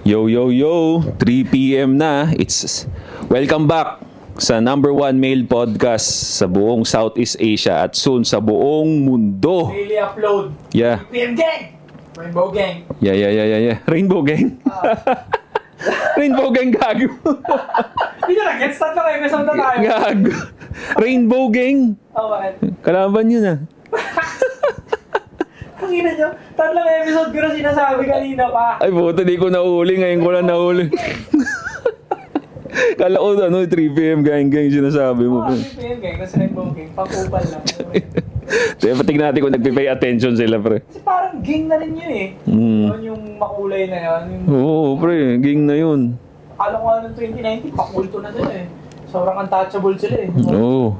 Yo, yo, yo! 3 p.m. na. It's welcome back sa #1 male podcast sa buong Southeast Asia at soon sa buong mundo. Daily upload. Yeah. 3 p.m. gang! Rainbow gang. Yeah. Rainbow gang. Rainbow gang gago. Hindi nyo na-gets. Tatlong episode na tayo. Gago. Rainbow gang. Oh, bakit? Kalaban yun ah. Pakina nyo, tatlong episode ko na sinasabi kanina pa. Ay puta, di ko nahuli. Ngayon ko lang nahuli. Kala ko 3 p.m. gang sinasabi mo. 3 p.m. gang, kasi Rainbow gang. Pakupal lang. Kaya patignan natin kung nagpipay attention sila, pre. Kasi parang gang na rin yun eh. Yun yung makulay na yun. Oo, pre. Gang na yun. Akala ko noong 2019, pakulto na sila eh. Sobrang untouchable sila eh. Oo.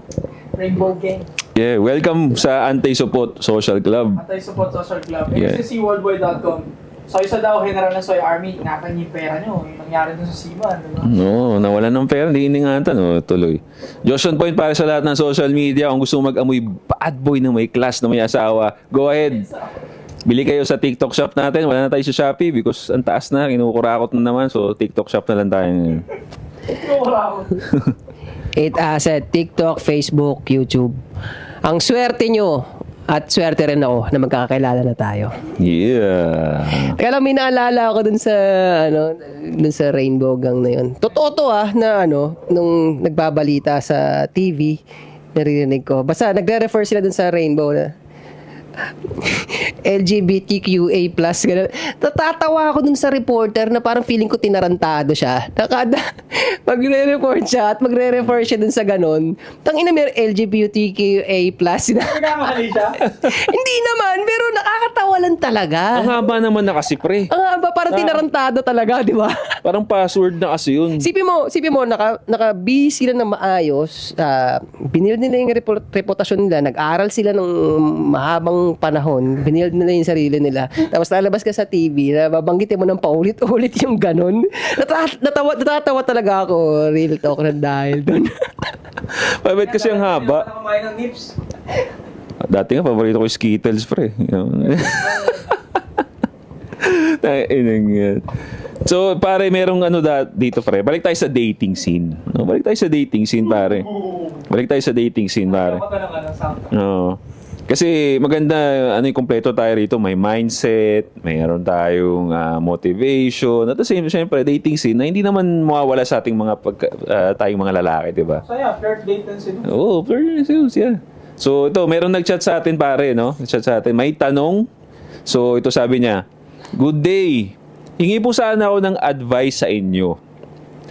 Rainbow gang. Yeah, welcome sa Anti-Support Social Club. Anti-Support Social Club. Yeah. Kasi SeaWorldWide.com. Soy sa daw, General ng Soy Army. Ingatan niyo yung pera niyo. Yung nangyari dun sa Seaman. Diba? No, nawalan ng pera. Hindi iningatan. No, tuloy. Joshon Point para sa lahat ng social media. Kung gusto mo mag-amoy bad boy na may class, na may asawa, go ahead. Bili kayo sa TikTok shop natin. Wala na tayo sa Shopee because ang taas na. Kinukurakot na naman. So, TikTok shop na lang tayo ngayon. Kinukurakot. It asset, TikTok, Facebook, YouTube. Ang swerte nyo at swerte rin ako na magkakakilala na tayo. Yeah. Kaya lang may naalala ako dun sa Rainbow Gang na yun. Totoo to na nung nagbabalita sa TV, naririnig ko. Basta nagre-refer sila dun sa Rainbow na LGBTQA+. Ganun. Natatawa ako dun sa reporter na parang feeling ko tinarantado siya. Magre-report siya at magre-refer siya dun sa ganun. Tangina may LGBTQA+. Nagkamali siya? Hindi naman, pero nakakatawa lang talaga. Ang haba naman na kasi, pre. Ang haba, parang tinarantado talaga, di ba? Parang password na kasi yun. Sipin mo, naka-B sila na maayos. Binild nila yung reputasyon nila. Nag-aral sila ng mahabang panahon. Binild nila yung sarili nila. Tapos lalabas ka sa TV, babanggitin mo ng paulit-ulit yung ganun. Natatawa talaga ako. Real talk na dahil doon. Pabait kasi ang haba. Nakamain ng nips. Dati nga, paborito ko yung Skittles, pre. So, pare, merong dito, pre. Balik tayo sa dating scene. No? Balik tayo sa dating scene, pare. No. Kasi maganda, yung kompleto tayo rito. May mindset, mayroon tayong motivation. At the same, syempre, dating scene na hindi naman mawawala sa ating mga tayong mga lalaki, di ba? So yeah, flirt date and seduce. Oo, flirt and seduce, yeah. So, ito, meron nag-chat sa atin, pare, no? Nag-chat sa atin. May tanong. So, ito sabi niya, "Good day. Hingi po sana ako ng advice sa inyo.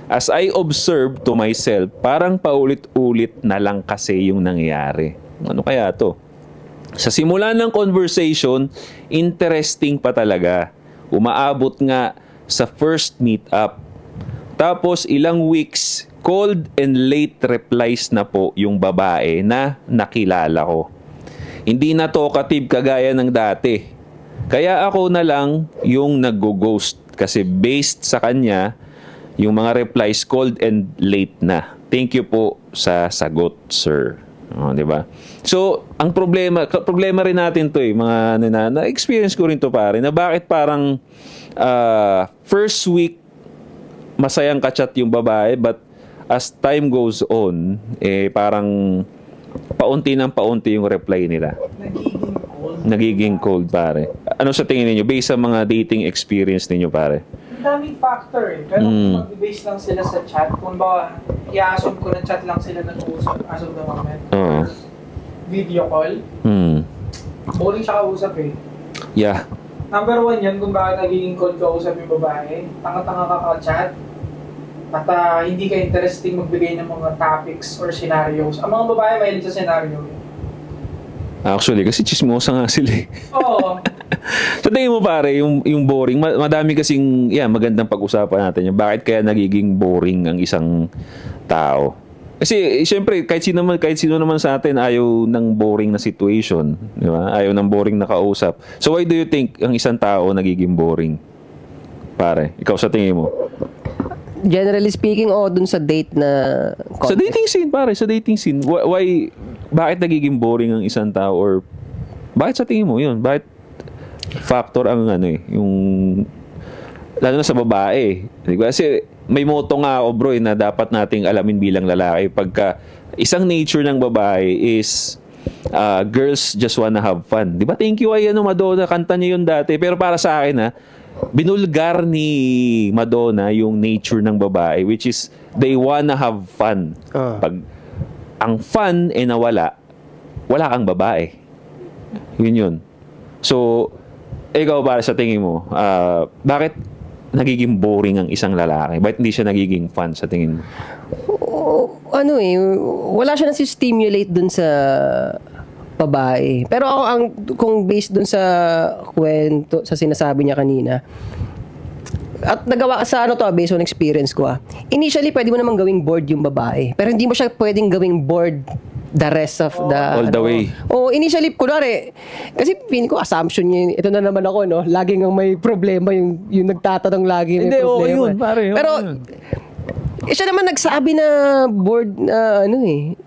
As I observe to myself, parang paulit-ulit na lang kasi yung nangyari." Ano kaya to? Sa simula ng conversation, interesting pa talaga. Umaabot nga sa first meet-up. Tapos ilang weeks, cold and late replies na po yung babae na nakilala ko. Hindi na talkative kagaya ng dati. Kaya ako na lang yung nag-ghost kasi based sa kanya, yung mga replies cold and late na. Thank you po sa sagot, sir. Di ba? So, ang problema rin natin to mga na-experience ko rin to, pare, na bakit parang first week masayang ka-chat yung babae, but as time goes on, parang paunti yung reply nila. Nagiging cold, pare. Ano sa tingin niyo based sa mga dating experience niyo, pare? Daming factor eh. Pero kung mag-base lang sila sa chat, kung ba, i-assume ko na chat lang sila nag-uusap as of the moment. Video call. Boring siya kausap eh. Yeah. Number 1 yan kung bakit nagiging cold kausap yung babae. Tanga-tanga ka ka-chat. At hindi ka interesting magbigay ng mga topics or scenarios. Ang mga babae mahilig sa scenario. Actually, kasi chismosa nga sila eh. Oo. Sa tingin mo, pare, yung boring, madami kasing, magandang pag-usapan natin. Bakit kaya nagiging boring ang isang tao? Kasi, siyempre, kahit sino naman sa atin ayaw ng boring na situation. Di ba? Ayaw ng boring na kausap. So, why do you think ang isang tao nagiging boring? Pare, ikaw sa tingin mo? Generally speaking, dun sa date na context. Sa dating scene, pare, sa dating scene. Bakit nagiging boring ang isang tao? Or, bakit sa tingin mo yun? Bakit factor ang yung Lalo na sa babae. Di ba? Kasi may motto nga ako bro na dapat nating alamin bilang lalaki. Pagka isang nature ng babae is girls just wanna have fun. Di ba? Thank you ay Madonna. Kanta niya yun dati. Pero para sa akin binulgar ni Madonna yung nature ng babae, which is they wanna have fun. Pag ang fun nawala, wala kang babae. Yun. So, ikaw para sa tingin mo, bakit nagiging boring ang isang lalaki? Bakit hindi siya nagiging fun sa tingin mo? Wala siya nasi-stimulate dun sa babae. Pero ako, kung based dun sa kwento, sa sinasabi niya kanina, at nagawa sa based on experience ko initially, pwede mo namang gawing bored yung babae. Pero hindi mo siya pwedeng gawing bored the rest of the... all the way. Initially, kunwari, kasi feeling ko, assumption niya, ito na naman ako, laging ang may problema, yung nagtatanong lagi may problema. Hindi, yun, pare. Pero, siya naman nagsabi na bored na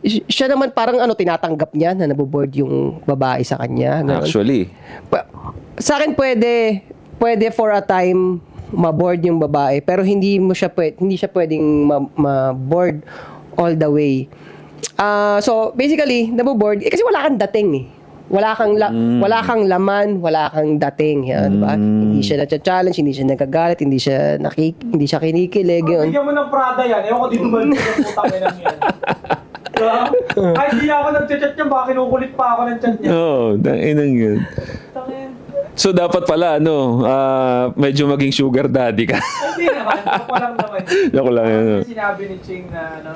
siya naman parang tinatanggap niya na naboboard yung babae sa kanya. Ganun. Actually. Sa akin pwede for a time ma-board yung babae, pero hindi siya pwedeng ma-board all the way. So basically, naboboard kasi wala kang dating Wala kang laman, wala kang dating, di ba? Hindi siya na-challenge, hindi siya nagagalit, hindi siya kinikilig. Bigyan mo ng Prada yan. Ewan ko dito ba yung putang ina yan. Kahit hindi ako nag-chat niya, baka kinukulit pa ako ng chat niya. Inang yun. So dapat pala medyo maging sugar daddy ka. Hindi naman, ako lang naman. Ako lang yun. Sinabi ni Ching na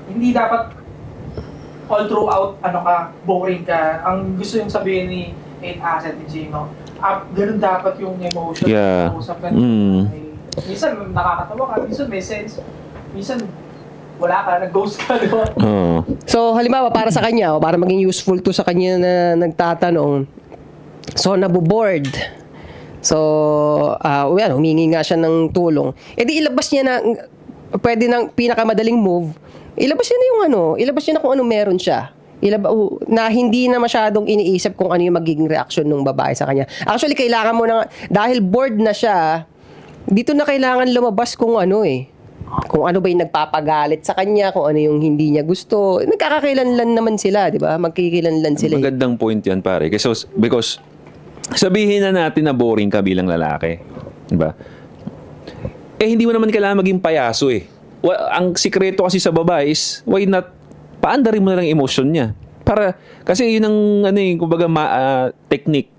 hindi dapat all throughout, boring ka. Ang gusto yung sabihin ni 8 Asset ni Gino, ganun dapat yung emotion. Yeah. Minsan nakakatawa ka, minsan may sense, minsan wala ka, nag-ghost ka, di ba? So, halimbawa, para sa kanya, para maging useful to sa kanya na nagtatanong, so, naboboard. So, humingi nga siya ng tulong. Di ilabas niya na, pwede ng pinakamadaling move, ilabas niya na kung ano meron siya. Na hindi na masyadong iniisip kung ano yung magiging reaction ng babae sa kanya. Actually, kailangan mo na, dahil bored na siya, dito na kailangan lumabas kung kung ano ba yung nagpapagalit sa kanya, kung ano yung hindi niya gusto. Nagkakakilanlan naman sila, di ba? Magkikilanlan sila. Magandang point yan, pare. Because sabihin na natin na boring ka bilang lalaki. Di ba? Hindi mo naman kailangan maging payaso ang sikreto kasi sa babae is, why not, paandarin mo na lang emotion niya. Kasi yun ang, kumbaga, technique,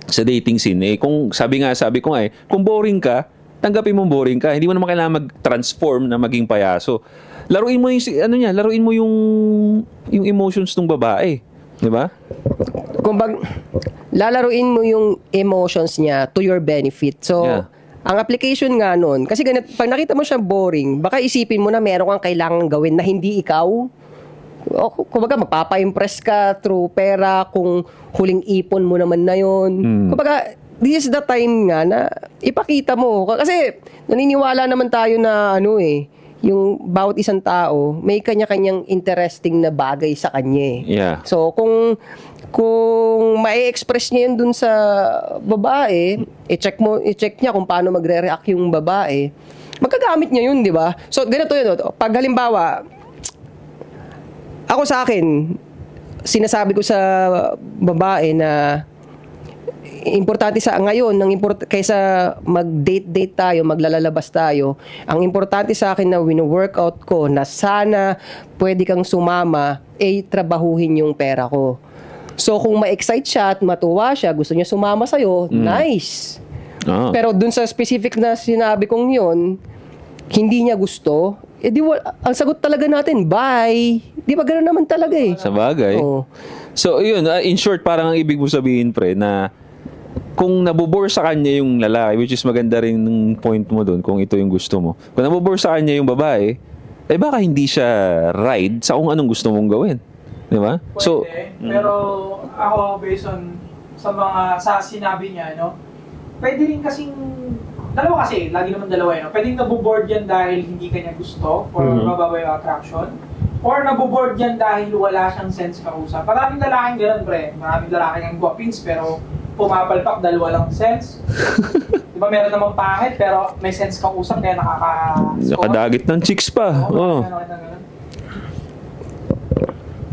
sa dating scene. Kung sabi ko kung boring ka, tanggapin mo boring ka. Hindi mo naman kailangan mag-transform na maging payaso. Laruin mo yung emotions ng babae. Di ba? Lalaruin mo yung emotions niya to your benefit. So, ang application nga nun, kasi ganit, pag nakita mo siya boring, baka isipin mo na meron kang kailangan gawin na hindi ikaw. Kumbaga, magpapa-impress ka through pera kung huling ipon mo naman na yun. Kumbaga, this is the time nga na ipakita mo. Kasi naniniwala naman tayo na yung bawat isang tao, may kanya-kanyang interesting na bagay sa kanya. Yeah. So, kung mai-express niya yun dun sa babae, i-check niya kung paano magre-react yung babae, magkagamit niya yun, di ba? So, ganito yun. Pag halimbawa, ako sa akin, sinasabi ko sa babae na importante sa ngayon, kaysa mag-date tayo, maglalabas tayo, ang importante sa akin na wino-workout ko na sana pwede kang sumama, trabahuhin yung pera ko. So, kung ma-excite siya at matuwa siya, gusto niya sumama sa'yo, nice. Pero dun sa specific na sinabi kong yun, hindi niya gusto, ang sagot talaga natin, bye. Di ba gano'n naman talaga Sa bagay. So, yun, in short, parang ang ibig mo sabihin, pre, na kung nabobore sa kanya yung lalaki, which is maganda rin ng point mo doon, kung ito yung gusto mo. Kung nabobore sa kanya yung babae, baka hindi siya ride sa kung anong gusto mong gawin. Di ba? Pwede, so, pero ako, based on sa sinabi niya, pwede rin kasing, dalawa kasi, lagi naman dalawa, pwedeng naboboard yan dahil hindi kanya gusto, or mababa yung attraction, or naboboard yan dahil wala siyang sense kausap. Maraming lalaking ganun, pre. Maraming lalaking ang guwapins, pero pumapalpak dahil walang sense. Diba meron namang pangit pero may sense kang usap kaya nakadagit ng chicks pa. Oo.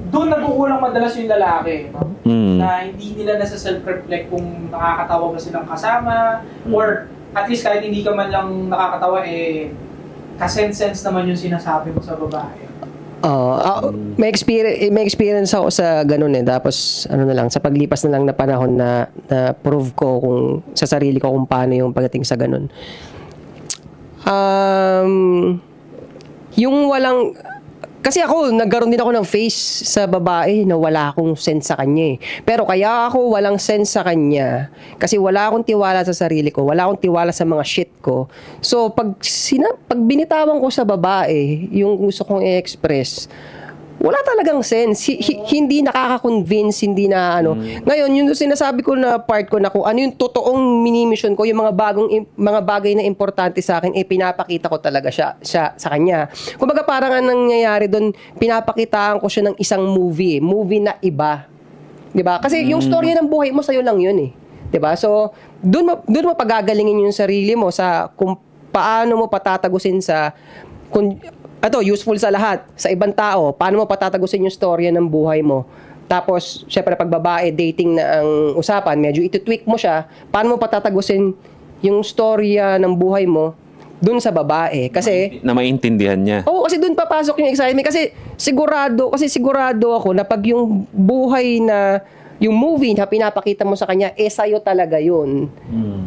Doon nagukulang madalas yung lalaki, no? Na hindi nila nasa self-reflect kung nakakatawa ba silang kasama or at least kahit hindi ka man lang nakakatawa ka-sense naman yung sinasabi mo sa babae. May experience ako sa ganun tapos ano na lang sa paglipas na lang na panahon na prove ko kung sa sarili ko kung paano yung pagdating sa ganun. Yung walang kasi ako, nagkaroon din ako ng face sa babae na wala akong sense sa kanya Pero kaya ako walang sense sa kanya kasi wala akong tiwala sa sarili ko, wala akong tiwala sa mga shit ko. So, pag binitawan ko sa babae, yung gusto kong i-express, wala talagang sense. Hindi nakaka-convince, hindi na ano. Ngayon, yung sinasabi ko na part ko na kung ano yung totoong mini-mission ko, yung mga bagay na importante sa akin, pinapakita ko talaga siya sa kanya. Kumbaga parang nangyayari doon, pinapakitaan ko siya ng isang movie na iba. 'Di ba? Kasi yung storya ng buhay mo sa'yo lang yun 'Di ba? So, doon mo pagagalingin yung sarili mo sa kung paano mo patatagusin useful sa lahat, sa ibang tao, paano mo patatagusin yung storya ng buhay mo. Tapos, syempre, pag babae, dating na ang usapan, medyo iti-tweak mo siya, paano mo patatagusin yung storya ng buhay mo dun sa babae. Kasi, na maintindihan niya. Oo, kasi dun papasok yung excitement. Kasi sigurado ako na pag yung buhay na, yung movie na pinapakita mo sa kanya, sa'yo talaga yun.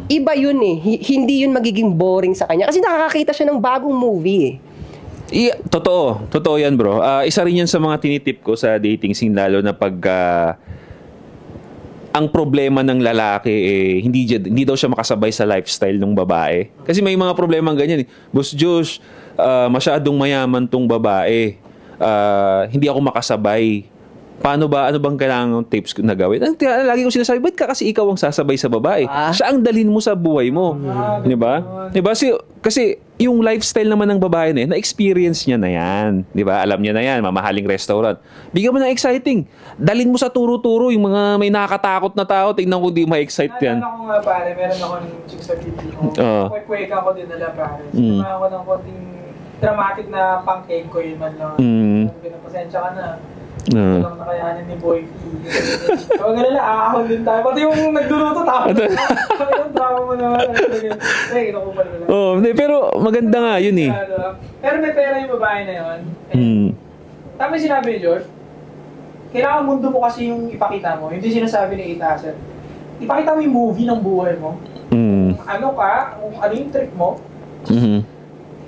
Iba yun Hindi yun magiging boring sa kanya. Kasi nakakakita siya ng bagong movie Totoo yan bro. Isa rin yan sa mga tinitip ko sa dating scene lalo na pag ang problema ng lalaki hindi daw siya makasabay sa lifestyle ng babae. Kasi may mga problema ganyan Boss Josh, masyadong mayaman tong babae. Hindi ako makasabay. Paano ba? Ano bang kailangan ng tips na gawin? Lagi ko sinasabi, ba't ka kasi ikaw ang sasabay sa babae? Siya ang dalhin mo sa buhay mo. Di ba? Kasi yung lifestyle naman ng babae na-experience niya na yan. Di ba? Alam niya na yan, mamahaling restaurant. Bigyan mo ng exciting. Dalhin mo sa turo-turo yung mga may nakakatakot na tao. Tingnan ko di ma-excite yan. Ako nga pare, meron ako ng chick sa video. Kwek-kweka ko din nila pare. Sinama ako ng konting dramatic na pang-cake ko yun man lang. Pasensya ka na. Walang nakayanin ni Boy P. Kaya ganun lang, aahon din tayo. Pati yung nagluluto tayo. Kaya yung drama mo naman. Kinakupal ko lang. Pero maganda nga yun Pero may pera yung babae na yun. Tama yung sinabi ni Josh. Kailangan mundo mo kasi yung ipakita mo. Yung sinasabi ni Itaser. Ipakita mo yung movie ng buhay mo. Ano ka, ano yung trip mo.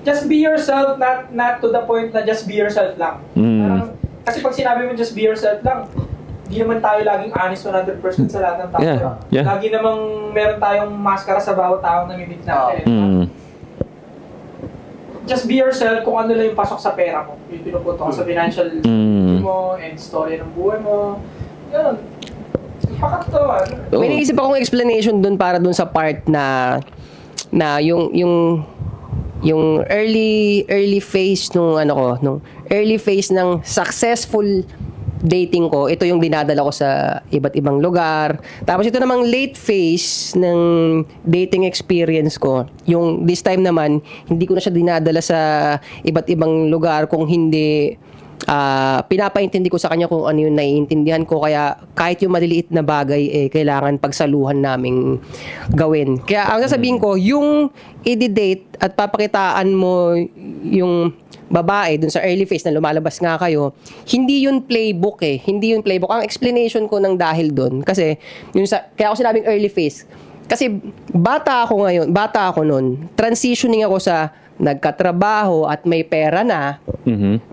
Just be yourself, not to the point na just be yourself lang. Parang, kasi pag sinabi mo just be yourself lang, di naman tayo laging honest 100% sa lahat ng tao. Yeah. Lagi namang meron tayong maskara sa bawat tao na mimit natin. Just be yourself kung ano lang yung pasok sa pera mo. Yung pinupunto ka sa financial mo and story ng buhay mo. Ganun. Pakatawa. May naisip akong explanation dun para dun sa part na yung early phase nung early phase ng successful dating ko, ito yung dinadala ko sa iba't ibang lugar. Tapos ito namang late phase ng dating experience ko. Yung this time naman, hindi ko na siya dinadala sa iba't ibang lugar kung hindi pinapaintindi ko sa kanya kung ano yung naiintindihan ko. Kaya kahit yung maliliit na bagay kailangan pagsaluhan naming gawin. Kaya ang sasabihin ko, yung i-date at papakitaan mo yung babae dun sa early phase na lumalabas nga kayo, hindi yun playbook Hindi yun playbook. Ang explanation ko ng dahil dun, kasi kaya ako sinabing early phase. Kasi bata ako noon, transitioning ako sa nagkatrabaho at may pera na.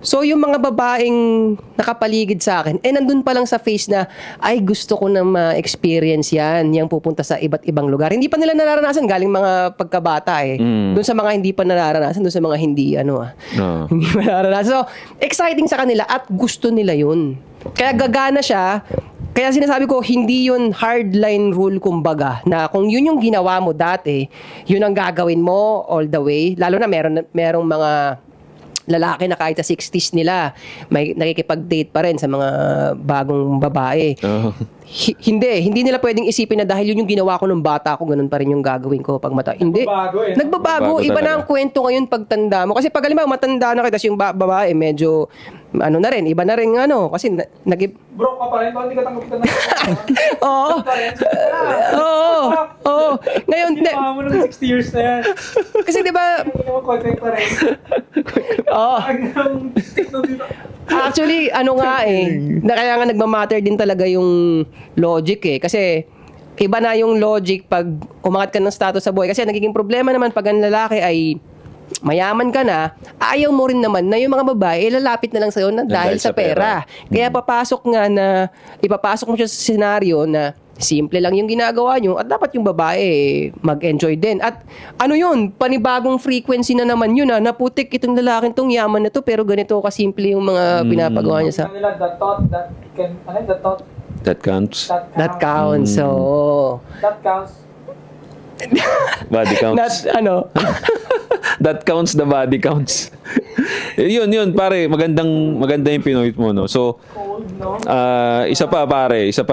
So yung mga babaeng nakapaligid sa akin, nandun pa lang sa phase na, ay gusto ko na ma-experience yan, yung pupunta sa iba't ibang lugar. Hindi pa nila nararanasan, galing mga pagkabata Doon sa mga hindi pa nararanasan, doon sa mga hindi hindi pa nararanasan. So, exciting sa kanila at gusto nila yun. Kaya gagana siya. Kaya sinasabi ko, hindi yun hardline rule kumbaga, na kung yun yung ginawa mo dati, yun ang gagawin mo all the way. Lalo na merong mga lalaki na kahit sa 60s nila, may nakikipag-date pa rin sa mga bagong babae. Hindi nila pwedeng isipin na dahil yun yung ginawa ko nung bata ko, ganun pa rin yung gagawin ko pag mata. Hindi. Nagbabago. Iba na ang kwento ngayon pag tanda mo. Kasi pag alam mo, matanda na kita, yung babae, medyo, ano na rin, iba na rin kasi broke ka pa rin, hindi ka tanggapin na. Oo. Oo. Ngayon, hindi mo nung 60 years na yan. Kasi diba, hindi mo contact pa rin. Oo. Stick na dito. Actually, kaya nga nagmamatter din talaga yung logic Kasi iba na yung logic pag umangat ka ng status sa buhay. Kasi nagiging problema naman pag ang lalaki ay mayaman ka na, ayaw mo rin naman na yung mga babae lalapit na lang sa'yo dahil sa pera. Kaya ipapasok mo siya sa senaryo na simple lang yung ginagawa nyo at dapat yung babae mag-enjoy din. At panibagong frequency na naman yun naputik itong lalaking tong yaman na to pero ganito kasimple yung mga pinapagawa niya sa... That counts. That counts. So... That counts. Body counts. That counts, the body counts. yun, pare. Maganda yung pinoint mo, no? So, isa pa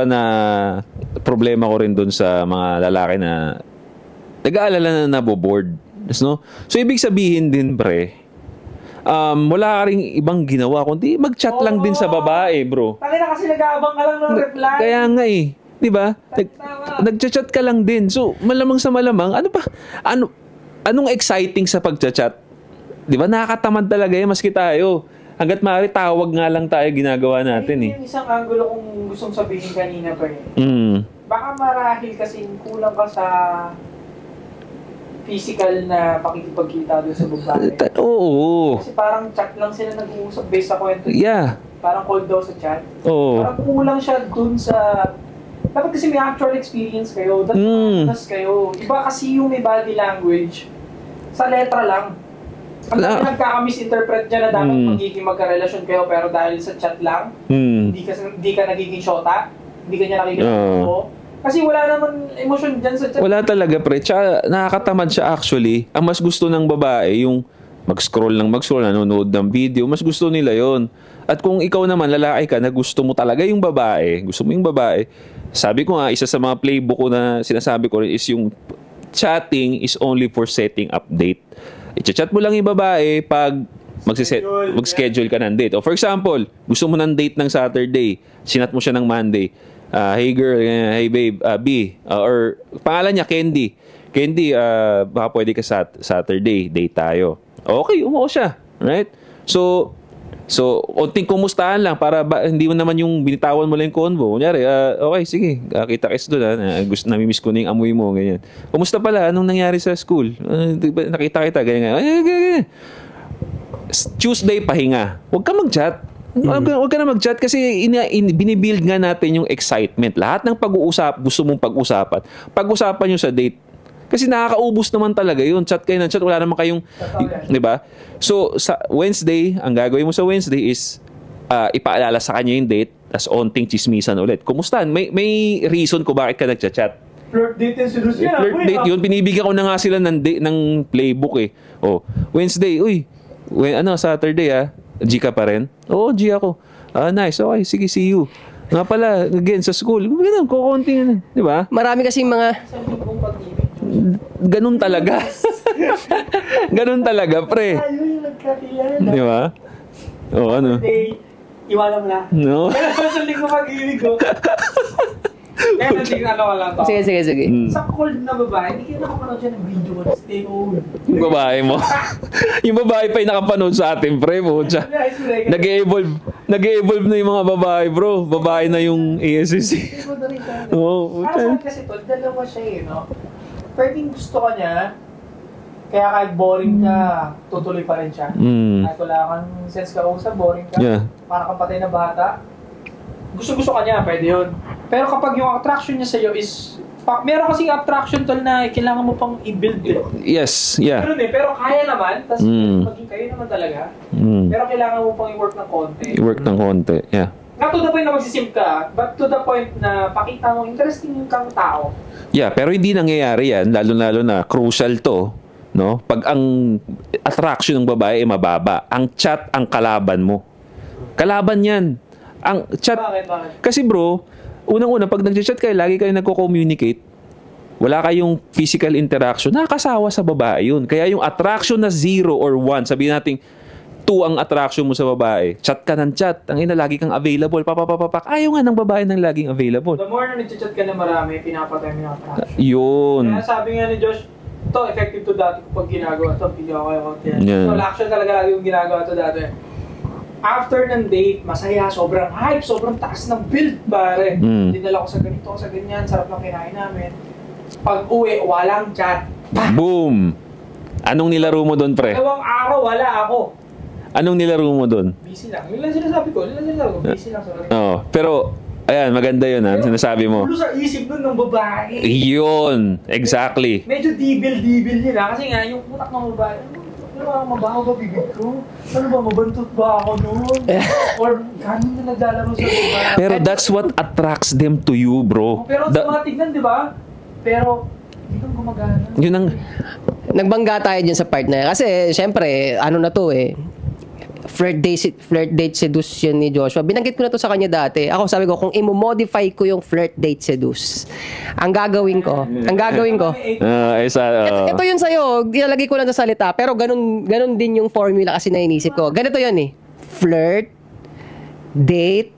na problema ko rin dun sa mga lalaki na nag-aalala na naboboard. No? So, ibig sabihin din, pre, wala ka rin ibang ginawa kundi mag-chat lang din sa babae, bro. Tangina kasi nag-aabang ka lang ng reply. Kaya nga di ba? Nag-chat ka lang din. So, malamang sa malamang, anong exciting sa pag-chat? Di ba? Nakakatamad talaga maski tayo. Hanggat maaari, tawag nga lang tayo ginagawa natin yung isang angulo kung gustong sabihin kanina pa baka marahil kasi kulang ka sa physical na pakikipagkita doon sa babae. Oo. Kasi parang chat lang sila nag-uusap based sa kwento. Yeah. Parang cold daw sa chat. Oo. Parang kulang siya dun sa... Dapat kasi may actual experience kayo. Dapat kayo. Iba kasi yung may body language. Sa letra lang. Ang nagkaka-misinterpret niya na dapat magiging magkarelasyon kayo pero dahil sa chat lang, hindi ka nagiging shota, hindi ka niya nakikita. Kasi wala naman emosyon dyan sa chat. Wala talaga, pre. Tsaka nakakatamad siya actually. Ang mas gusto ng babae, yung mag-scroll, nanonood ng video, mas gusto nila yon. At kung ikaw naman, lalaki ka, na gusto mo talaga yung babae, sabi ko nga, isa sa mga playbook ko na sinasabi ko rin is yung chatting is only for setting up date. I-chat mo lang yung babae pag mag-schedule ka ng date. O for example, gusto mo ng date ng Saturday, sinat mo siya ng Monday. Hey girl, hey babe, B, or pangalan niya Candy. Candy, baka pwede ka Saturday, date tayo. Okay, umuo siya. Right? So, onting kumustahan lang para hindi mo naman yung binitawan mo lang yung convo. Kunyari, okay, sige, kita-kits doon. Namimiss ko na yung amoy mo, ganyan. Kumusta pala? Anong nangyari sa school? Nakita kita, ganyan. Tuesday, pahinga. Huwag ka mag-chat. Huwag ka na mag-chat kasi binibuild nga natin yung excitement. Lahat ng pag-uusap, gusto mong pag-usapan. Pag-usapan nyo sa date. Kasi nakakaubos naman talaga yun. Chat kayo ng chat, wala naman kayong... Di ba? So, sa Wednesday, ang gagawin mo sa Wednesday is ipaalala sa kanya yung date, tas onting chismisan ulit. Kumusta? May reason ko bakit ka nagchat-chat. Flirt date yung solusyon. Flirt date yun. Pinibigyan ko na nga sila ng playbook Wednesday, Saturday G ka pa rin? Oo, G ako. Nice. Okay, sige, see you. Nga pala, again, sa school, ganun, kukunting, di ba? Marami kasing mga... Ganun talaga. Ganun talaga, pre. Di ba? Ano? Iwanan mo na. No? Kaya sa link mo pag-ibig ko. Kaya natin lang to. Sige. Sa cold na babae, hindi kayo nakapanood siya ng video ko. Stay cold. Yung babae mo. Yung babae pa yung nakapanood sa atin, pre. Nag-evolve na yung mga babae, bro. Babae na yung ASCC. Para kasi tol, dalawa siya no? Pwedeng gusto ka niya, kaya kahit boring ka, tutuloy pa rin siya. Kahit wala kang sense ka usap, boring ka, para kang patay na bata, gusto ka niya, pwede yun. Pero kapag yung attraction niya sa'yo is, meron kasing attraction tol na kailangan mo pang i-build Yes, yeah. Pero kaya naman, tapos maging kayo naman talaga. Pero kailangan mo pang i-work ng konti. I-work ng konti, yeah. Not to the point na magsisimp ka, but to the point na pakita mo interesting kang tao. Yeah, pero hindi nangyayari yan, lalo-lalo na crucial to no? Pag ang attraction ng babae ay mababa, ang chat ang kalaban mo. Kalaban 'yan. Ang chat. Bakit? Kasi bro, unang-una pag nagchat kayo, lagi kayo nagko-communicate. Wala kayong physical interaction. Nakakasawa sa babae 'yun. Kaya yung attraction na 0 or 1, sabihin natin 2 ang attraction mo sa babae. Chat ka ng chat. Ang ina, lagi kang available. Papapapak. Ayaw nga ng babae ng laging available. The more na nag-chat ka na marami, pinapatay mo yung attraction. Yun. Kaya sabi nga ni Josh, ito, effective to dati pag ginagawa ito. Bigyan ko kayo konti. Yeah. So, action talaga lagi yung ginagawa ito dati. After ng date, masaya, sobrang hype, sobrang taas ng build, pare. Dinala ko sa ganito, sa ganyan, sarap lang kinain namin. Pag uwi, walang chat. Boom! Anong nilaro mo doon, pre? 2 araw, wala ako. Anong nilaro mo doon? Busy lang. Yun lang sinasabi ko. Busy lang. Sorry. Oo. Pero, ayan, maganda yun, ha? Sinasabi mo. Ulo sa isip nun ng babae. Yun! Exactly. Medyo dibil yun, ha? Kasi nga, yung utak ng babae, ano ba, mabaho ba bibig ko? Ano ba, mabantot ba ako nun? Or gano'n na naglalaro sa babae? Pero that's what attracts them to you, bro. Pero tignan, di ba? Pero, hindi kang gumagana. Yun ang... Nagbangga tayo dyan sa part na yan. Kasi, syempre, ano na to eh. Flirt date seduce yun ni Joshua. Binanggit ko na to sa kanya dati. Ako sabi ko, kung imo-modify ko yung flirt date seduce, ang gagawin ko, ito yun sa'yo, ilalagay ko lang sa salita, pero ganun din yung formula kasi nainisip ko. Ganito yun eh. Flirt, date,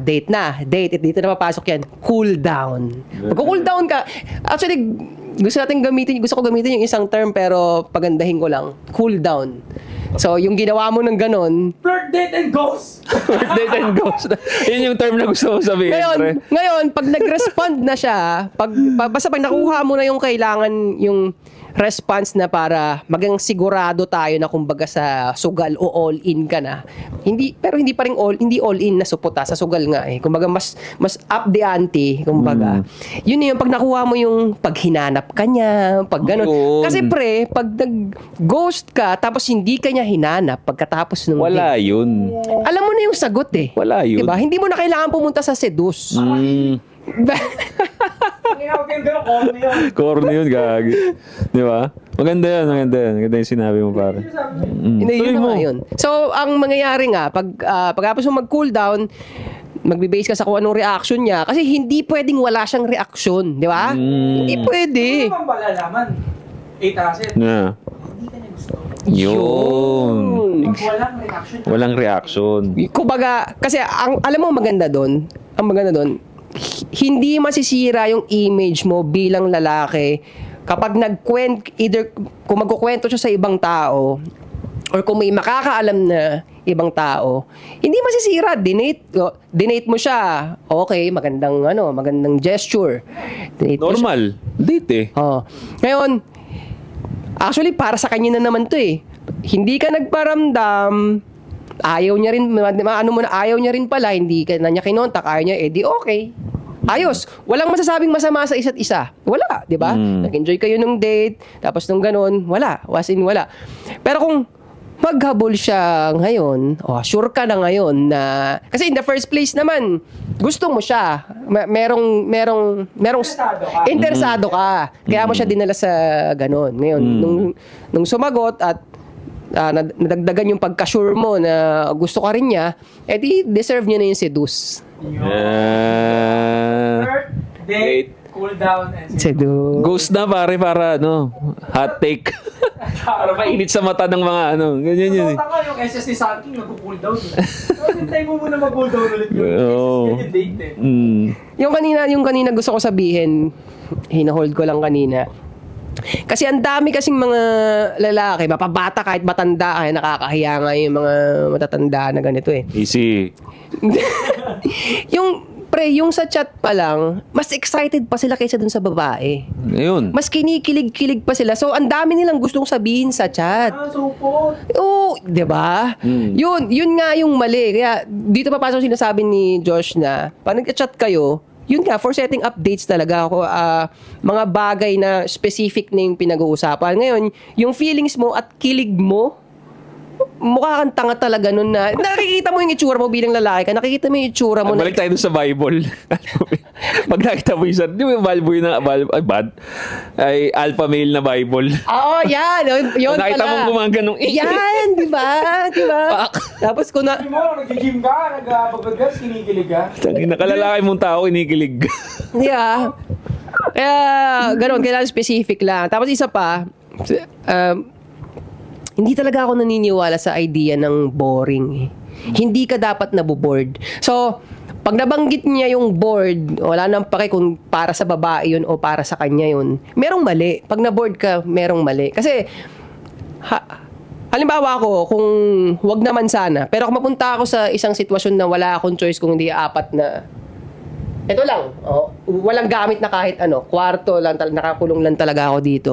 date na. Date, dito na papasok yan. Cool down. Pag-cool down ka, actually, gusto ko gamitin yung isang term, pero pagandahin ko lang. Cool down. So, yung ginawa mo ng ganun... Flirt, date, and ghost! Flirt, date, and ghost. Yun yung term na gusto ko sabihin, pre. Ngayon, pag nag-respond na siya, basta pag nakuha mo na yung kailangan, yung response na para magang sigurado tayo na kumbaga sa sugal o all-in ka na. Pero hindi pa rin all-in na suputa sa sugal nga eh. Kumbaga mas up the ante, kumbaga. Yun yung pag nakuha mo yung pag hinanap ka niya, pag gano'n. Kasi pre, pag nag-ghost ka tapos hindi ka niya hinanap pagkatapos nung wala yun. Alam mo na yung sagot eh. Wala yun. Diba? Hindi mo na kailangan pumunta sa seduce. Corny yun, gagi. Di ba? Maganda yan. Maganda yung sinabi mo, pare. Yun na yun. So, ang mangyayari nga, pagkapos mo mag-cool down, magbe-base ka sa kung anong reaction niya. Kasi hindi pwedeng wala siyang reaksyon. Di ba? Hindi pwede. Ano naman malalaman? 8 acid. Yeah. Hindi ka niya gusto. Yun. Walang reaction. Walang reaction. Kumbaga, kasi alam mo maganda doon, hindi masisira yung image mo bilang lalaki kapag either kung magkukwento siya sa ibang tao or kung may makakaalam na ibang tao, hindi masisira. Dinate mo siya. Okay, magandang gesture. Normal. Date eh. Ngayon, actually, para sa kanya na naman to eh. Hindi ka nagparamdam, ayaw niya rin pala, hindi ka na niya kinontak, ayaw niya, di okay. Ayos. Walang masasabing masama sa isa't isa. Wala, di ba? Nag-enjoy kayo nung date, tapos nung ganun, wala. Wala. Pero kung maghabol siya ngayon, sure ka na ngayon na, kasi in the first place naman, gusto mo siya. Merong interesado ka. Kaya mo siya dinala sa ganun. Ngayon, nung sumagot at nadagdagan yung pagka-sure mo na gusto ka rin niya, di deserve niya na yung seduce. Date, cool down, and seduce. Ghost na, pare, para hot take. Para mainit sa mata ng mga ganyan yun eh. Tama yung SS ni Sanking nag-cool down. Hintay mo muna mag-cool down ulit yung SS date eh. Yung kanina gusto ko sabihin, hinahold ko lang kanina. Kasi ang dami kasing mga lalaki, mapabata kahit matanda, kaya nakakahiya nga yung mga matatanda na ganito eh. Easy. Yung sa chat pa lang, mas excited pa sila kaysa dun sa babae. Ayun. Mas kinikilig-kilig pa sila. So, ang dami nilang gustong sabihin sa chat. Support. Oo, diba? Yun nga yung mali. Kaya, dito papasok sinasabi ni Josh na, pag nag-chat kayo, yun nga, for setting updates talaga ako, mga bagay na specific na yung pinag-uusapan. Ngayon, yung feelings mo at kilig mo, mukha kang tanga talaga nun na nakikita mo yung itsura mo bilang lalaki ka, nakikita mo yung itsura mo Balik tayo dun sa Bible. Pag nakita mo yung di ba yung Bible na, ay alpha male na Bible. Oo, yan. Yun pala. Nakita mo gumaganong yan, di ba? Di ba? Tapos kung na... Hindi mo, nag-gym ka, nag-pagbagas, kinikilig ka. Nakalalaki mong tao, kinikilig. Yeah. Kaya, ganun, kailangan specific lang. Tapos isa pa, hindi talaga ako naniniwala sa idea ng boring. Hindi ka dapat naboboard. So, pag nabanggit niya yung bored, wala nang pake kung para sa babae yun o para sa kanya yun. Merong mali. Pag na-bored ka, merong mali. Kasi, halimbawa ako, kung wag naman sana, pero kung mapunta ako sa isang sitwasyon na wala akong choice kung hindi apat na, ito lang, walang gamit na kahit ano, kwarto lang, nakakulong lang talaga ako dito.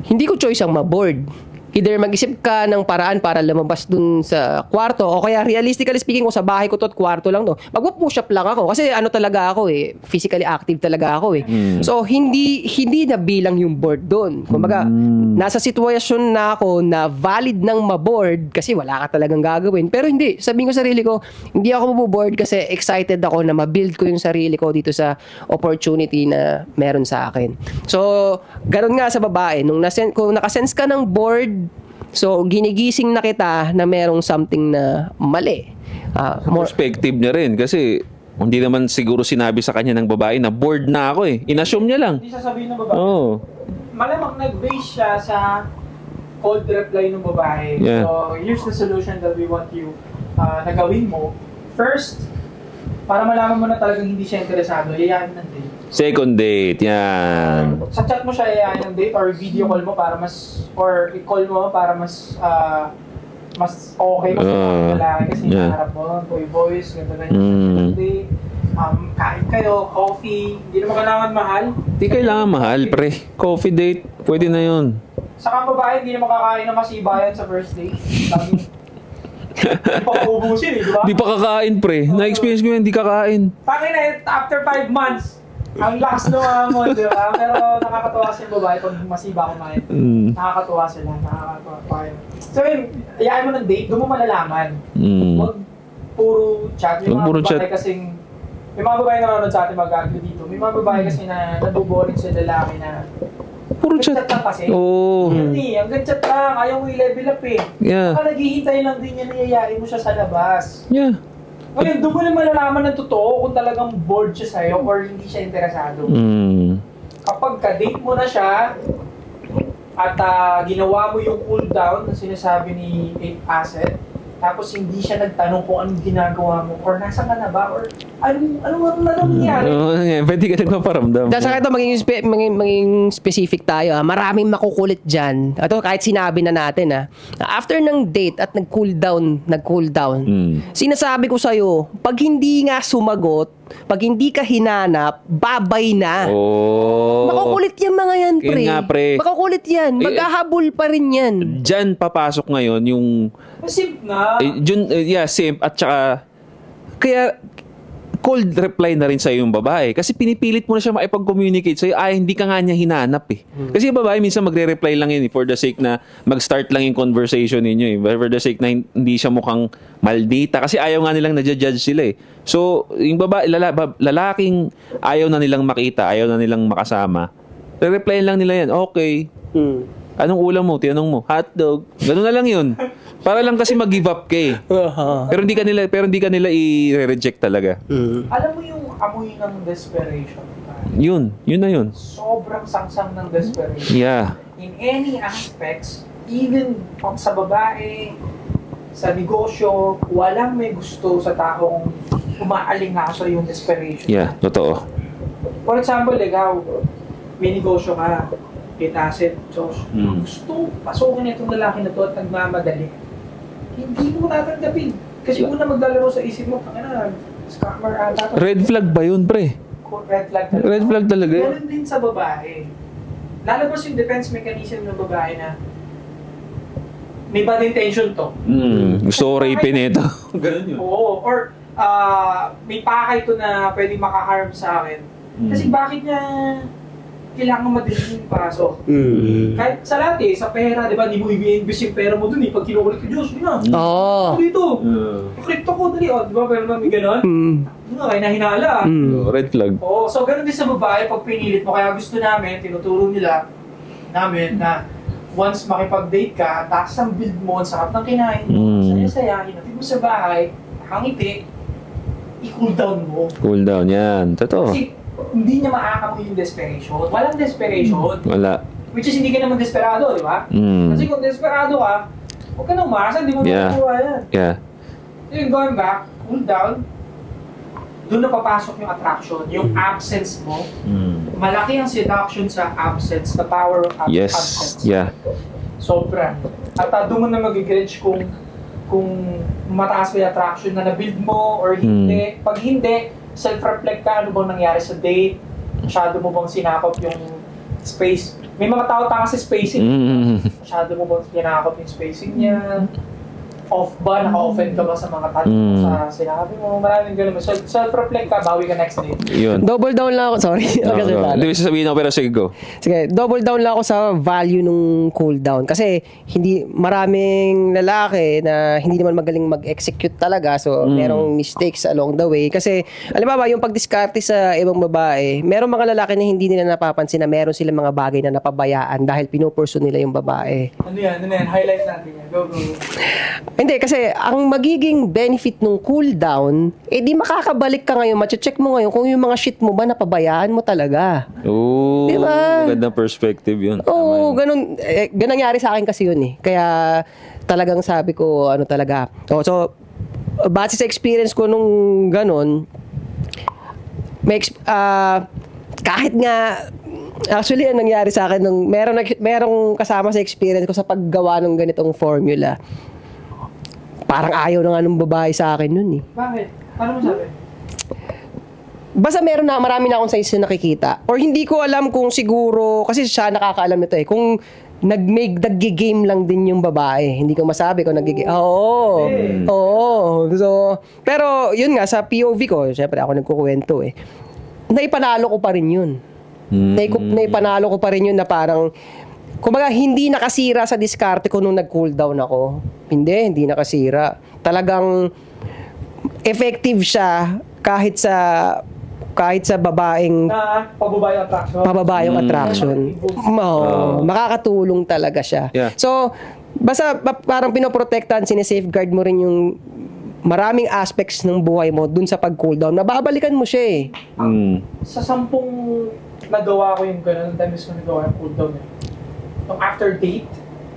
Hindi ko choice ang ma-board. Either mag-isip ka ng paraan para lumabas dun sa kwarto o kaya realistically speaking kung sa bahay ko to at kwarto lang to, magpo-push up lang ako kasi ano talaga ako physically active talaga ako So hindi na bilang yung board doon. Kumbaga nasa sitwasyon na ako na valid ng ma-board kasi wala ka talagang gagawin. Pero hindi, sabihin ko sa sarili ko, hindi ako maboboard kasi excited ako na ma-build ko yung sarili ko dito sa opportunity na meron sa akin. So, ganoon nga sa babae, kung nakasense ka ng board, so, ginigising na kita na merong something na mali. Perspective niya rin kasi hindi naman siguro sinabi sa kanya ng babae na bored na ako Inassume niya lang. Hindi sasabihin ng babae. Malamang nag-base siya sa cold reply ng babae. Yeah. So, here's the solution that we want you na gawin mo. First, para malaman mo na talagang hindi siya interesado, yayain ng date. Second date, yan. Sa chat mo siya yayain ng date or video call mo para or i-call mo para mas okay mas lalaki kasi naharap mo, boy voice, ganyan date. Kain kayo, coffee, hindi naman kailangan mahal. Hindi kailangan mahal, pre. Coffee date, pwede na yun. Saka babae, hindi naman kakain na masibayan sa first date. Hindi pa kaubusin di ba? Di pa kakain, pre. Na-experience ko yan, di kakain. Tangin na, after 5 months, ang lakas na mo, di ba? Pero nakakatuwa kasi yung babae pag masiba kumain. Nakakatuwa sila, nakakatuwa pa kayo. So yun, ayayin mo ng date, doon mo malalaman. Huwag puro chat. Yung mga babae kasing, yung mga babae na nanonood sa atin mag-agree dito, may mga babae kasi na nabuboring sa lalaki na puro chat lang kasi. Hanggang chat lang, ayaw mo i-level up Yeah. Saka naghihintay lang din niya na yayain mo siya sa labas. Yeah. Ngayon, doon mo na malalaman ng totoo kung talagang bored siya sa'yo or hindi siya interesado. Kapag ka-date mo na siya at ginawa mo yung cool down na sinasabi ni 8 Asset, tapos hindi siya nagtanong kung anong ginagawa mo or nasa ka na ba or anong nangyari. Pwede ka nagpaparamdam. Saka ito, maging specific tayo. Maraming makukulit dyan. Ito, kahit sinabi na natin. After ng date at nag-cool down, sinasabi ko sa'yo, pag hindi nga sumagot, pag hindi ka hinanap, babay na. Makukulit yan mga yan, pre. Yun nga, pre. Makukulit yan. Maghahabol pa rin yan. Diyan papasok ngayon yung... Simp na. Simp. At saka, kaya cold reply na rin sa'yo yung babae. Kasi pinipilit mo na siya makipag-communicate sa'yo. Hindi ka nga niya hinanap Kasi yung babae minsan magre-reply lang yun for the sake na mag-start lang yung conversation ninyo For the sake na hindi siya mukhang maldita. Kasi ayaw nga nilang nadja-judge sila So, yung babae, lalaking ayaw na nilang makita, ayaw na nilang makasama. Re-reply lang nila yan. Okay. Anong ulam mo? Tinanong mo. Hotdog. Ganun na lang yun. Para lang kasi mag-give up ka Pero hindi ka nila i-reject talaga. Alam mo yung amoy ng desperation? Yun na yun. Sobrang sangsang ng desperation. Yeah. In any aspects, even sa babae, sa negosyo, walang may gusto sa taong umaalingaso yung desperation. Yeah, totoo. For example, ikaw, may negosyo ka, Asset, Josh, gusto pasukin itong lalaki na to at nagmamadali. Hindi mo tatanggapin. Kasi una maglalaro sa isip mo, scammer ata. Red flag ba yun, pre? Red flag talaga. Red flag talaga. Ganun din sa babae. Lalabas yung defense mechanism ng babae na may bad intention to. Gusto ko rapein ito. Ganun yun. Oo. Or may pakay to na pwedeng makaharm sa akin. Kasi bakit niya kailangan madilim yung pasok. Kahit sa lahat sa pera, di ba, di mo i-invest yung pera mo dun pag kinukulit ko, Diyos, yun na. Oo. Dito. Crypto ko, dali, di ba, pero may gano'n? Yun nga, kaya nahinala. Red flag. Oo, so gano'n din sa babae pag pinilit mo, kaya gusto namin, tinuturo nila namin na once makipag-date ka, taas ang build mo, ang sarap ng kinain mo, saya-saya, hinatid mo sa bahay, nakangiti, i-cool down mo. Cool down, yan. Totoo. Kasi hindi niya maakamoy yung desperation. Walang desperation. Wala. Which is hindi ka naman desperado, di ba? Kasi kung desperado ka, huwag ka nang umasa, hindi mo makukuha yan. Yeah. So yung going back, cool down, doon na papasok yung attraction, yung absence mo. Malaki ang seduction sa absence, the power of absence. Yeah. Sobra. At doon mo na mag-gauge kung mataas ba yung attraction na na-build mo or hindi. Pag hindi, self-reflect ka, ano bang nangyari sa date? Masyado mo bang sinakop yung space? May mga tao tanga sa spacing. Masyado mo bang sinakop yung spacing niya? Off ba? Naka-offend ka ba sa mga tanong sa sinabi mo? Maraming ganun. Self-reflect ka, bawi ka next day. Yun. Double down lang ako. Sorry. Hindi mo sasabihin ako, pero sige, go. Sige, double down lang ako sa value nung cool down. Kasi hindi maraming lalaki na hindi naman magaling mag-execute talaga. So, merong mistakes along the way. Kasi, alam ba, yung pagdiskarte sa ibang babae, merong mga lalaki na hindi nila napapansin na meron silang mga bagay na napabayaan dahil pinupursu nila yung babae. Ano yan? Highlight natin yan. Go. Hindi, kasi ang magiging benefit nung cool down, di makakabalik ka ngayon, mache-check mo ngayon kung yung mga shit mo ba napabayaan mo talaga. Oo, diba? Magandang perspective yun. Oo, ganun. Ganun nangyari sa akin kasi yun eh. Kaya talagang sabi ko, ano talaga. So, base sa experience ko nung ganun, kahit nga, actually, ang nangyari sa akin, merong kasama sa experience ko sa paggawa ng ganitong formula. Parang ayaw na nga ng babae sa akin nun eh. Bakit? Paano mo sabi? Basta marami na akong size na nakikita. Or hindi ko alam kung siguro, kasi siya nakakaalam nito eh, kung nag-game lang din yung babae. Hindi ko masabi kung nag-game. Oo. So, pero yun nga, sa POV ko, syempre ako nagkukwento eh, naipanalo ko pa rin yun. Naipanalo ko pa rin yun na parang, kumbaga, hindi nakasira sa diskarte ko nung nag-cool down ako. Hindi nakasira. Talagang effective siya kahit sa babaeng pababayong attraction. Makakatulong talaga siya. Yeah. So, basta parang pinoprotektahan, sinesafeguard mo rin yung maraming aspects ng buhay mo dun sa pag-cool down. Nababalikan mo siya eh. Sa 10 nagawa ko yung gano'n, times ko nagawa yung cool down eh. Nung after date,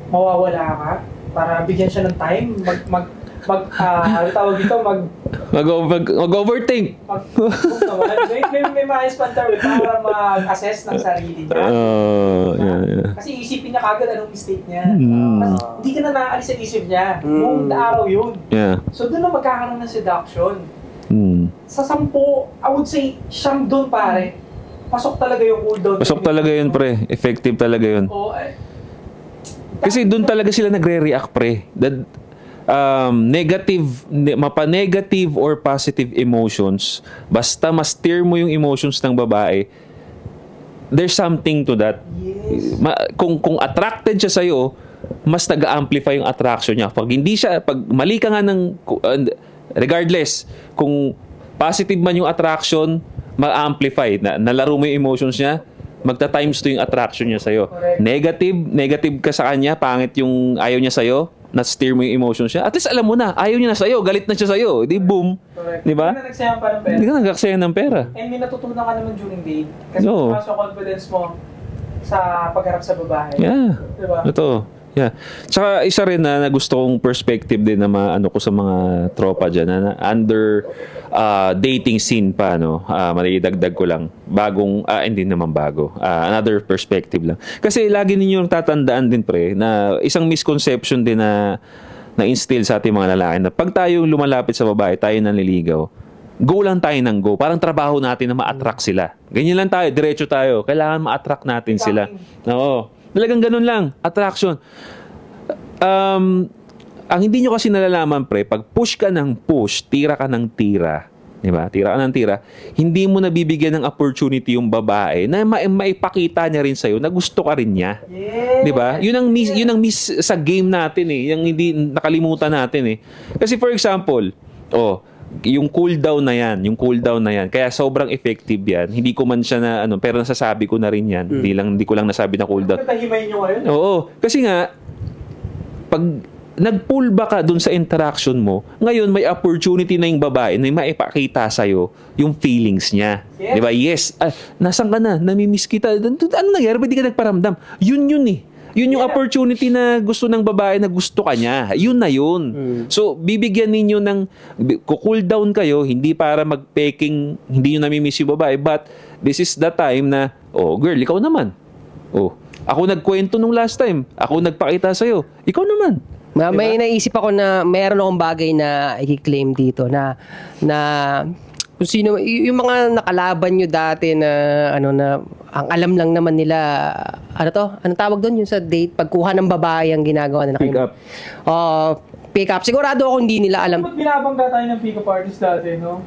mawawala ka para bigyan siya ng time mag-overthink. May mga sponsor para mag-assess ng sarili niya. Kasi isipin niya kagad anong mistake niya. Kasi hindi ka na naaalis sa isip niya. Buong araw yun. Yeah. So doon na magkakaroon ng seduction. Sa 10, I would say, siyang doon pare. Pasok talaga yung cool down. Pasok talaga yun, pre. Effective talaga yun. Kasi doon talaga sila nagre-react, pre. Mapa-negative or positive emotions, basta ma-steer mo yung emotions ng babae, there's something to that. Yes. Kung attracted siya sa'yo, mas nag-amplify yung attraction niya. Pag mali ka nga regardless, kung positive man yung attraction, ma-amplify. Nalaro mo yung emotions niya, magta-times 2 yung attraction niya sa'yo. Correct. Negative ka sa kanya, pangit yung ayaw niya sa'yo, na-steer mo yung emotions niya. At least alam mo na, ayaw niya na sa'yo, galit na siya sa'yo. Di boom. Correct. Di ba? Hindi ka nagsayang pa ng pera. Hindi ka nagkaksaya ng pera. And may natutunan ka naman during date. Kasi mas confidence mo sa pagharap sa babae. Yeah. Di ba? Totoo. Yeah. Tsaka isa rin na gusto kong perspective din na maano ko sa mga tropa dyan na under dating scene pa, no? Malidagdag ko lang. Hindi naman bago. Another perspective lang. Kasi lagi ninyong tatandaan din, pre, na isang misconception din na instill sa ating mga lalaki na pag tayo lumalapit sa babae, tayo nanliligaw, go lang tayo ng go. Parang trabaho natin na ma-attract sila. Ganyan lang tayo, diretso tayo. Kailangan ma-attract natin sila. Oo. Talagang ganun lang. Attraction. Ang hindi nyo kasi nalalaman, pre, pag push ka ng push, tira ka ng tira, di ba? Tira ka ng tira. Hindi mo nabibigyan ng opportunity yung babae na maipakita niya rin sa'yo na gusto ka rin niya. Yeah. Di ba? Yun ang miss sa game natin eh. Yung hindi nakalimutan natin eh. Kasi for example, yung cooldown na yan, kaya sobrang effective yan. Hindi ko man siya na, pero nasasabi ko na rin yan. Hindi ko lang nasabi na cooldown. Natahimayin nyo ngayon? Oo. Kasi nga, pag nag-pull back ka dun sa interaction mo, ngayon may opportunity na yung babae na maipakita sa'yo yung feelings niya. Yes. Di ba? Yes. Nasaan ka na? Namimiss kita. Ano nangyari? Ba't di ka nagparamdam? Yun eh. Yun yung opportunity na gusto ng babae na gusto ka niya. Yun na yun. So, bibigyan ninyo ng, cool down kayo, hindi para mag-peking, hindi nyo namimiss yung babae, but this is the time na, girl, ikaw naman. Ako nagkwento nung last time. Ako nagpakita sa'yo. Ikaw naman. May naisip ako na mayroon akong bagay na i-claim dito na kung sino, yung mga nakalaban nyo dati na ang alam lang naman nila, anong tawag doon yung sa date, pagkuha ng babae ang ginagawa nila. Pick up. Pick up. Sigurado ako hindi nila alam. Ba't binabangga tayo ng pick-up artist dati, no?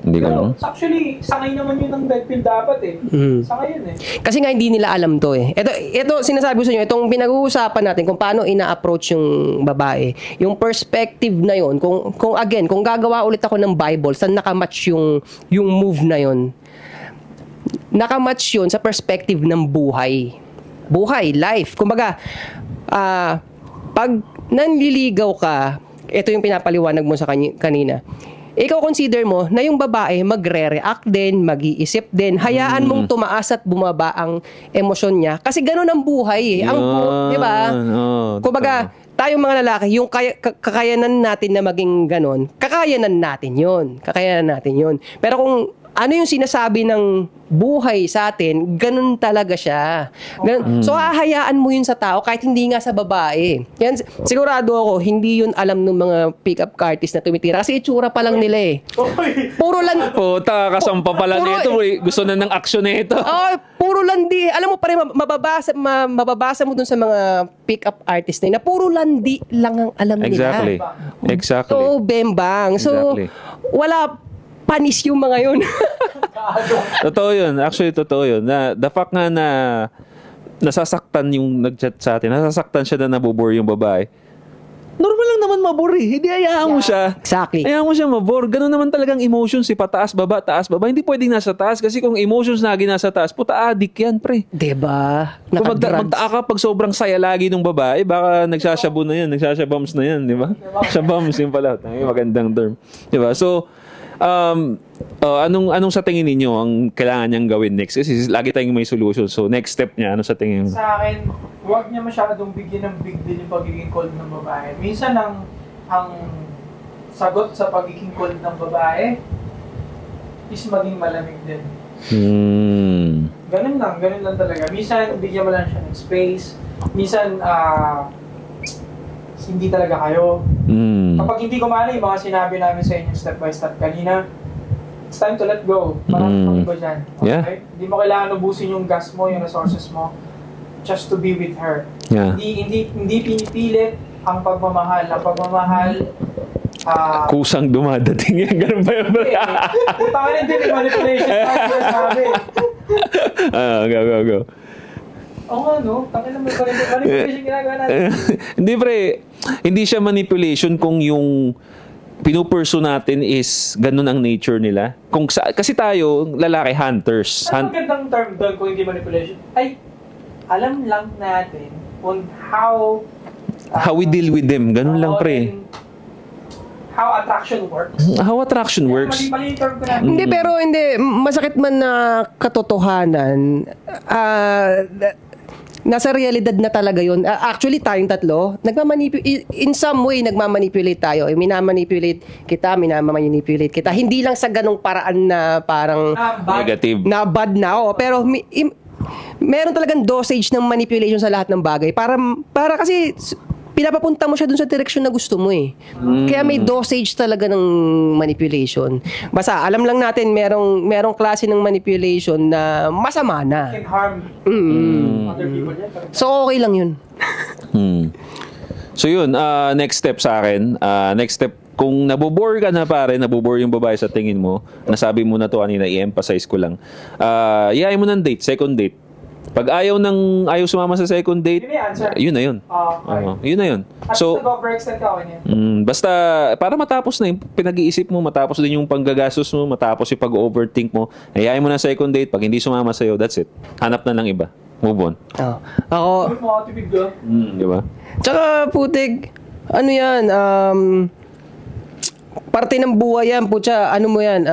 Hindi ko alam. Actually, sangay naman yun ng Deadfield dapat eh. Sangay yun eh. Kasi nga hindi nila alam to eh. Ito sinasabi ko sa inyo, itong pinag-uusapan natin kung paano ina-approach yung babae. Yung perspective na yun, kung gagawa ulit ako ng Bible, saan nakamatch yung move na yun? Nakamatch yun sa perspective ng buhay. Buhay, life. Kumbaga, pag nanliligaw ka, ito yung pinapaliwanag mo sa kanina. Ikaw consider mo na yung babae magre-react din, mag-iisip din, hayaan mong tumaas at bumaba ang emosyon niya. Kasi ganun ang buhay eh. Di ba? Kumbaga, tayong mga lalaki, yung kakayanan natin na maging ganun, kakayanan natin yun. Pero kung ano yung sinasabi ng buhay sa atin, ganun talaga siya. Ganun. So, hahayaan mo yun sa tao kahit hindi nga sa babae. Yan, sigurado ako, hindi yun alam ng mga pick-up artists na tumitira. Kasi itsura pa lang nila eh. Puro lang... kasampa pa lang nito. Gusto na ng action na ito. Puro landi. Alam mo pa rin, mababasa mo dun sa mga pick-up artists na puro landi lang ang alam nila. Exactly. So, bembang. So, wala panis yung mga yun. Totoo yun. Actually, totoo yun. The fact nga na nasasaktan yung nag-chat sa atin, nasasaktan siya na nabobore yung babae. Normal lang naman mabore. Hindi hayaan mo siya. Exactly. Hayaan mo siya mabore. Ganun naman talagang emotions. Pataas, baba, taas, baba. Hindi pwedeng nasa taas. Kasi kung emotions lagi nasa taas, puta adik yan, pre. Diba? Kung magtaka ka pag sobrang saya lagi ng babae, baka nagsasabo na yan. Nagsasabams na yan, di ba? Shabams yun pala. Magandang term. Di ba? So, anong sa tingin ninyo ang kailangan niyang gawin next? Kasi lagi tayong may solution. So, next step niya, ano sa tingin mo? Sa akin, huwag niya masyadong bigyan ng big deal yung pagiging cold ng babae. Minsan, ang sagot sa pagiging cold ng babae is maging malamig din. Ganun lang talaga. Minsan, bigyan mo lang siya ng space. Minsan, hindi talaga kayo. Kapag hindi gumana yung mga sinabi namin sa inyo step by step kanina, it's time to let go. Marami pang iba dyan. Okay? Yeah. Hindi mo kailangan ubusin yung gas mo, yung resources mo, just to be with her. Yeah. Hindi pinipilit ang pagmamahal. Ang pagmamahal, kusang dumadating yan. Ganun ba yun? Putangin hindi, manipulation. Sabi. Go. Oo nga, no? Tangin naman pa rin. Manipulation ginagawa natin. Hindi, pre. Hindi siya manipulation kung yung pinupursue natin is ganun ang nature nila. Kasi tayo, lalaki, hunters. Ang magandang term doon kung hindi manipulation, ay alam lang natin on how we deal with them. Ganun lang, pre. How attraction works. How attraction works. Mali term ko na. Hindi, pero hindi. Masakit man na katotohanan. Nasa realidad na talaga yun. Actually, tayong tatlo, in some way, nagmamanipulate tayo. Minamanipulate kita. Hindi lang sa ganong paraan na parang negative. Na bad na. Pero meron talagang dosage ng manipulation sa lahat ng bagay. Para kasi pinapapunta mo siya dun sa direksyon na gusto mo eh. Kaya may dosage talaga ng manipulation. Basta, alam lang natin, merong klase ng manipulation na masama na. Can harm other people. So, okay lang yun. So yun, next step sa akin. Next step, kung nabobore ka na pare, nabobore yung babae sa tingin mo, nasabi mo na to kanina, i-emphasize ko lang. Iyayin mo ng date, second date. Pag ayaw sumama sa second date, Yun yung answer. yun na yun. Yun na yun. At So, nag-overextend ka niya. basta para matapos na yung pinag-iisip mo, matapos din yung panggagastos mo, matapos yung pag-overthink mo, ayayin mo na second date, pag hindi sumama sa'yo, that's it. Hanap na lang iba. Move on. Ako, Makatipid ka. Di ba? tsaka putik, ano yan, parte ng buhay yan, putya, ano mo yan,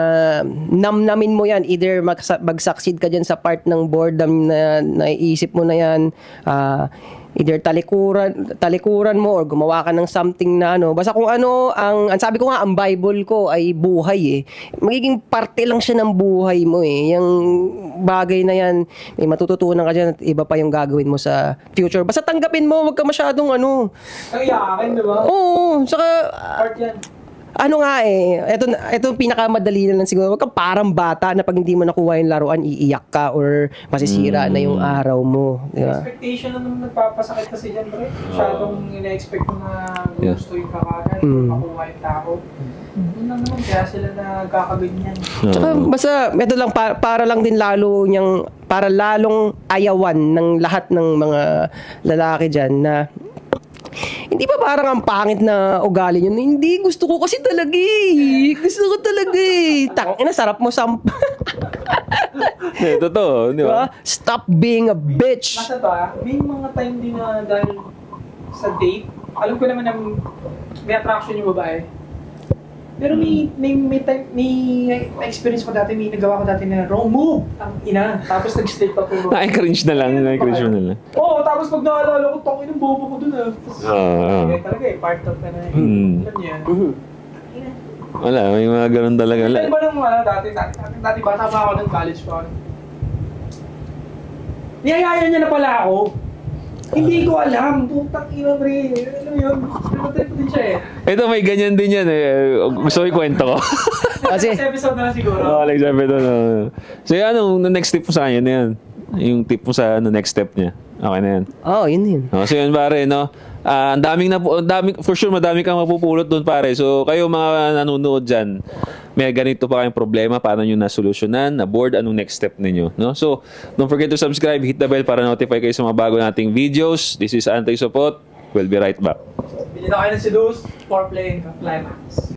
namnamin mo yan, either mag-succeed ka dyan sa part ng boredom na naiisip mo na yan, either talikuran mo or gumawa ka ng something na ano, basta kung ano, ang sabi ko nga, ang Bible ko ay buhay magiging parte lang siya ng buhay mo yung bagay na yan, may matututunan ka dyan at iba pa yung gagawin mo sa future, basta tanggapin mo, wag ka masyadong ano. Ang iyakin, di ba? Oo, saka Part yan. ano nga ito pinakamadali na lang siguro. Wag kang parang bata na pag hindi mo nakuha yung laruan, iiyak ka or masisira na yung araw mo. Di ba? Expectation na naman nagpapasakit kasi dyan, pre. Masyadong ina-expect mo na gusto yung kakagay, makuha yung tao. Yun lang naman, kaya sila nagkakaganyan. Tsaka basta, ito lang, para lang din para lalong ayawan ng lahat ng mga lalaki dyan na hindi ba parang ang pangit na ugali yun? Hindi, gusto ko kasi talaga Gusto ko talaga Tangina, sarap mo Totoo, di ba? Stop being a bitch. Basta to may mga time din na dahil sa date, alam ko naman na may attraction yung babae. Pero may experience ko dati, may nagawa ko dati na wrong move. Ang ina. Tapos nag-slip up yung Cringe na lang. Cringe na lang. Oo, tapos pag naalala ko, tangin ng bobo ko dun Tapos, talaga part of ka na Alam niya. Wala, may mga ganun talaga. Ano ba nung dati bata pa ako ng college pa ako. Niyayaya niya na pala ako. Hindi ko alam. Putang ina, pre. Alam mo yun? Trip din siya Ito, may ganyan din yan Gusto ko ikwento ko. Kasi episode na lang siguro. Next episode. So, next tip mo sa kanya na yan? Yung tip mo sa next step niya. Okay na yan. Yun. So, yun pare, no? Ang for sure, madami kang mapupulot doon pare. So, kayo mga nanonood dyan, may ganito pa kayong problema, paano nyo na-solusyonan, na-board, anong next step ninyo, no? So, don't forget to subscribe, hit the bell para notify kayo sa mga bago nating videos. This is Anti Sopot. We'll be right back. Bili na kayo ng Seduce for playing Climax.